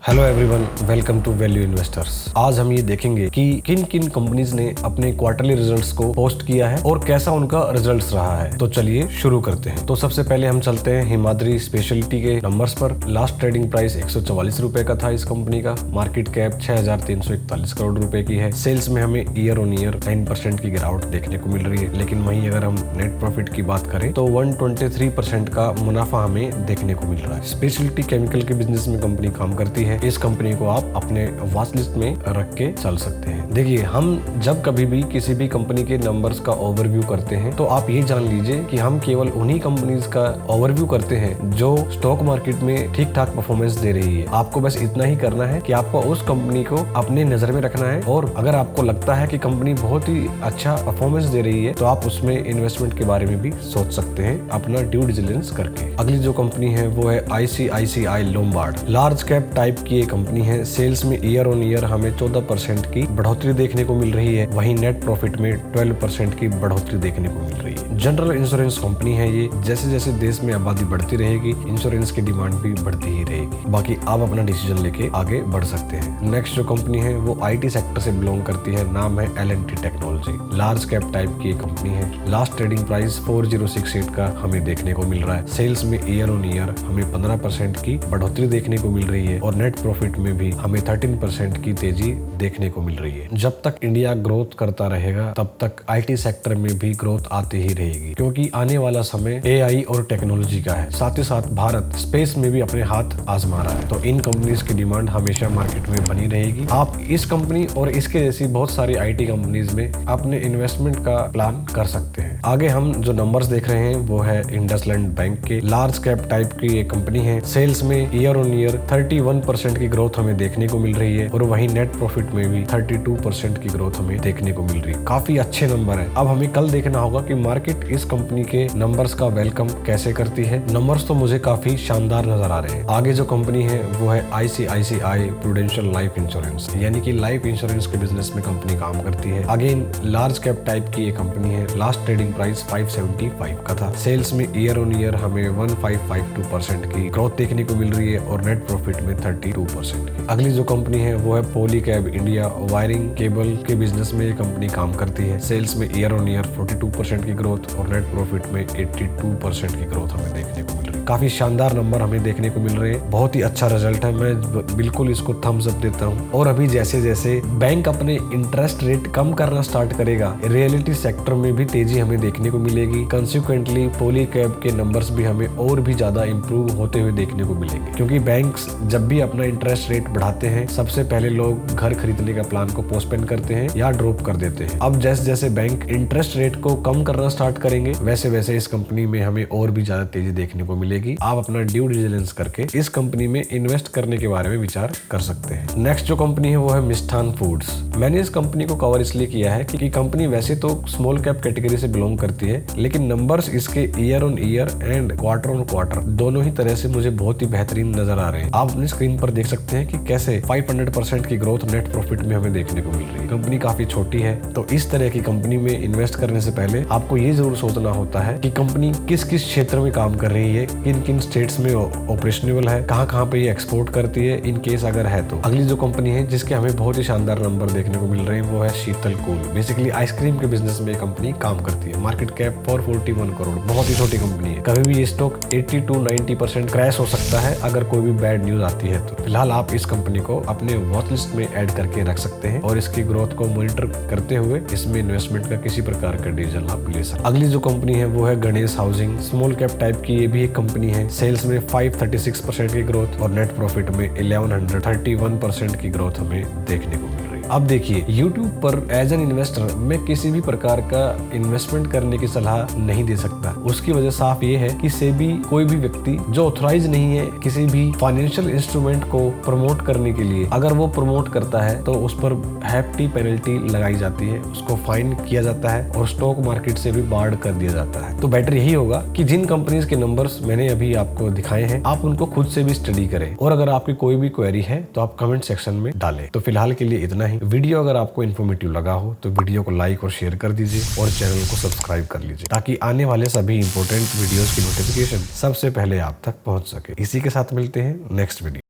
Hello everyone, welcome to value investors. आज हम ये देखेंगे कि किन किन कंपनीज ने अपने क्वार्टरली रिजल्ट्स को पोस्ट किया है और कैसा उनका रिजल्ट्स रहा है। तो चलिए शुरू करते हैं। तो सबसे पहले हम चलते हैं हिमाद्री स्पेशलिटी के नंबर्स पर। लास्ट ट्रेडिंग प्राइस 144 रुपए का था इस कंपनी का। मार्केट कैप 6341 करोड़ रुपए की है। सेल्स में हमें ईयर ऑन ईयर 9% की गिरावट देखने को मिल रही है, लेकिन वहीं अगर हम नेट प्रॉफिट की बात करें तो 123% का मुनाफा हमें देखने को मिल रहा है। स्पेशलिटी केमिकल के बिजनेस में कंपनी काम करती है। इस कंपनी को आप अपने वॉच लिस्ट में रख के चल सकते हैं। देखिए, हम जब कभी भी किसी भी कंपनी के नंबर्स का ओवरव्यू करते हैं तो आप ये जान लीजिए कि हम केवल उन्हीं कंपनीज का ओवरव्यू करते हैं जो स्टॉक मार्केट में ठीक ठाक परफॉर्मेंस दे रही है। आपको बस इतना ही करना है कि आपको उस कंपनी को अपने नजर में रखना है, और अगर आपको लगता है कि कंपनी बहुत ही अच्छा परफॉर्मेंस दे रही है तो आप उसमें इन्वेस्टमेंट के बारे में भी सोच सकते हैं अपना ड्यू डिलिजेंस करके। अगली जो कंपनी है वो है ICICI Lombard. Large cap type की एक कंपनी है। सेल्स में ईयर ऑन ईयर हमें 14% की बढ़ोतरी देखने को मिल रही है। वहीं नेट प्रॉफिट में 12% की बढ़ोतरी देखने को मिल रही है। जनरल इंश्योरेंस कंपनी है ये। जैसे जैसे देश में आबादी बढ़ती रहेगी, इंश्योरेंस की डिमांड भी बढ़ती ही रहेगी। बाकी आप अपना डिसीजन लेके आगे बढ़ सकते हैं। नेक्स्ट जो कंपनी है वो IT सेक्टर से बिलोंग करती है। नाम है L&T technology. Large cap type की एक कंपनी है। लास्ट ट्रेडिंग प्राइस 4068 का हमें देखने को मिल रहा है। सेल्स में ईयर ऑन ईयर हमें 15% की बढ़ोतरी देखने को मिल रही है, और नेट प्रॉफिट में भी हमें 13% की तेजी देखने को मिल रही है। जब तक इंडिया ग्रोथ करता रहेगा तब तक IT सेक्टर में भी ग्रोथ आती ही रहेगी, क्योंकि आने वाला समय AI और टेक्नोलॉजी का है। साथ ही साथ भारत स्पेस में भी अपने हाथ आजमा रहा है, तो इन कंपनीज की डिमांड हमेशा मार्केट में बनी रहेगी। आप इस कंपनी और इसके जैसी बहुत सारी IT कंपनीज में अपने इन्वेस्टमेंट का प्लान कर सकते हैं। आगे हम जो नंबर्स देख रहे हैं वो है इंडसलैंड बैंक के। लार्ज कैप टाइप की एक कंपनी है। सेल्स में ईयर ऑन ईयर 31% की ग्रोथ हमें देखने को मिल रही है, और वहीं नेट प्रॉफिट में भी 32% की ग्रोथ हमें देखने को मिल रही है। काफी अच्छे नंबर है। अब हमें कल देखना होगा कि मार्केट इस कंपनी के नंबर्स का वेलकम कैसे करती है। नंबर्स तो मुझे काफी शानदार नजर आ रहे हैं। आगे जो कंपनी है वो है ICICI प्रूडेंशियल लाइफ इंश्योरेंस, यानी कि लाइफ इंश्योरेंस के बिजनेस में कंपनी काम करती है। अगेन लार्ज कैप टाइप की एक कंपनी है। लास्ट ट्रेडिंग प्राइस 575 का था। सेल्स में ईयर ऑन ईयर हमें 1552% की ग्रोथ देखने को मिल रही है, और नेट प्रॉफिट में 32% की। अगली जो कंपनी है वो है पॉलीकैब इंडिया। वायरिंग केबल के बिजनेस में ये कंपनी काम करती है। सेल्स में ईयर ऑन ईयर 42% की ग्रोथ, और नेट प्रॉफिट में 82% की ग्रोथ हमें देखने को मिल रही है। काफी शानदार नंबर हमें देखने को मिल रहे हैं। बहुत ही अच्छा रिजल्ट है। मैं बिल्कुल इसको थम्स अप देता हूँ। और अभी जैसे जैसे बैंक अपने इंटरेस्ट रेट कम करना स्टार्ट करेगा, रियलिटी सेक्टर में भी तेजी हमें देखने को मिलेगी। कंसिक्वेंटली पॉलीकैब के नंबर्स भी हमें और भी ज्यादा इंप्रूव होते हुए देखने को मिलेंगे, क्योंकि बैंक्स जब भी अपना इंटरेस्ट रेट बढ़ाते हैं सबसे पहले लोग घर खरीदने का प्लान को पोस्टपोन करते हैं या ड्रॉप कर देते हैं। अब जैसे जैसे बैंक इंटरेस्ट रेट को कम करना स्टार्ट करेंगे, वैसे वैसे इस कंपनी में हमें और भी ज्यादा तेजी देखने को मिलेगी। आप अपना ड्यू डिलिजेंस करके इस कंपनी में इन्वेस्ट करने के बारे में विचार कर सकते हैं। नेक्स्ट जो कंपनी है वो है मिष्ठान फूड्स। मैंने इस कंपनी को कवर इसलिए किया है कि कंपनी वैसे तो स्मॉल कैप कैटेगरी से बिलोंग करती है, लेकिन नंबर्स इसके year on year and quarter on quarter दोनों ही तरह से मुझे बहुत ही बेहतरीन नजर आ रहे हैं। आप अपनी स्क्रीन पर देख सकते हैं कि कैसे 500% की ग्रोथ नेट प्रॉफिट में हमें देखने को मिल रही है। कंपनी काफी छोटी है, तो इस तरह की कंपनी में इन्वेस्ट करने से पहले आपको ये जरूर सोचना होता है कि कंपनी किस किस क्षेत्र में काम कर रही है, किन किन स्टेट्स में ऑपरेशनेबल है, कहाँ कहाँ पे ये एक्सपोर्ट करती है, इन केस अगर है तो। अगली जो कंपनी है जिसके हमें बहुत ही शानदार नंबर देखने को मिल रहे हैं वो है शीतल कूल। बेसिकली आइसक्रीम के बिजनेस में कंपनी काम करती है। मार्केट कैप 441 करोड़, बहुत ही छोटी कंपनी है। कभी भी ये स्टॉक 80 to 90% क्रैश हो सकता है अगर कोई भी बैड न्यूज आती है तो। फिलहाल आप इस कंपनी को अपने वॉच लिस्ट में ऐड करके रख सकते हैं, और इसकी ग्रोथ को मॉनिटर करते हुए इसमें इन्वेस्टमेंट का किसी प्रकार का डिसीजन आप ले सकते हैं। अगली जो कंपनी है वो है Ganesh housing. Small cap type की ये भी एक कंपनी है। सेल्स में 536% की ग्रोथ, और नेट प्रॉफिट में 1131% की ग्रोथ हमें देखने को मिल रही है। अब देखिए, YouTube पर एज एन इन्वेस्टर मैं किसी भी प्रकार का इन्वेस्टमेंट करने की सलाह नहीं दे सकता। उसकी वजह साफ ये है कि सेबी कोई भी व्यक्ति जो ऑथराइज नहीं है किसी भी फाइनेंशियल इंस्ट्रूमेंट को प्रमोट करने के लिए, अगर वो प्रमोट करता है तो उस पर हैफ्टी पेनल्टी लगाई जाती है, उसको फाइन किया जाता है, और स्टॉक मार्केट से भी बार्ड कर दिया जाता है। तो बेटर यही होगा कि जिन कंपनीज के नंबर्स मैंने अभी आपको दिखाए हैं आप उनको खुद से भी स्टडी करें, और अगर आपकी कोई भी क्वेरी है तो आप कमेंट सेक्शन में डालें। तो फिलहाल के लिए इतना ही। वीडियो अगर आपको इन्फॉर्मेटिव लगा हो तो वीडियो को लाइक और शेयर कर दीजिए, और चैनल को सब्सक्राइब कर लीजिए, ताकि आने वाले सभी इंपॉर्टेंट वीडियोस की नोटिफिकेशन सबसे पहले आप तक पहुंच सके। इसी के साथ मिलते हैं नेक्स्ट वीडियो।